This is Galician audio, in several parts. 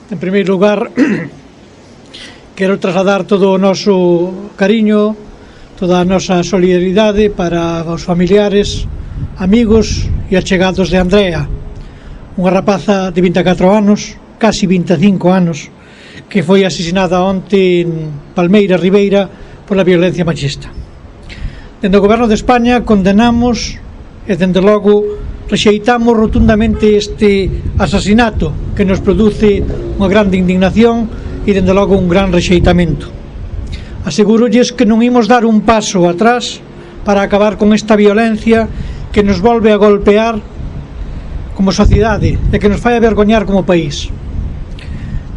En primeiro lugar, quero trasladar todo o noso cariño, toda a nosa solidaridade para os familiares, amigos e achegados de Andrea, unha rapaza de 24 anos, casi 25 anos, que foi asesinada onte en Palmeira, Ribeira, pola violencia machista. Dende o Goberno de España condenamos e, dende logo, rexeitamos rotundamente este asasinato que nos produce unha grande indignación e, dende logo, un gran rexeitamento. Asegurolles que non imos dar un paso atrás para acabar con esta violencia que nos volve a golpear como sociedade e que nos fai avergoñar como país.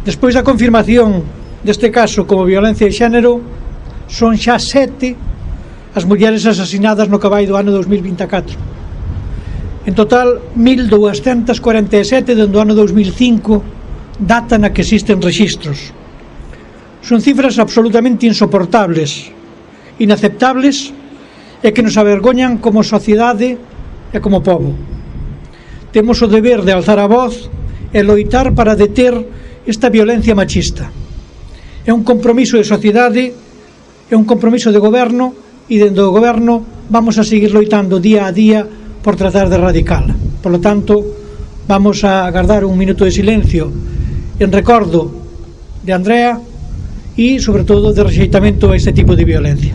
Despois da confirmación deste caso como violencia de xénero, son xa 7 as mulleres asasinadas no cabal do ano 2024. En total, 1.247 dende o ano 2005, data na que existen rexistros. Son cifras absolutamente insoportables, inaceptables e que nos avergoñan como sociedade e como pobo. Temos o deber de alzar a voz e loitar para deter esta violencia machista. É un compromiso de sociedade, é un compromiso de goberno e dentro do goberno vamos a seguir loitando día a día por tratar de erradicala. Por lo tanto, vamos a agardar un minuto de silencio en recordo de Andrea e, sobre todo, de rexeitamento a este tipo de violencia.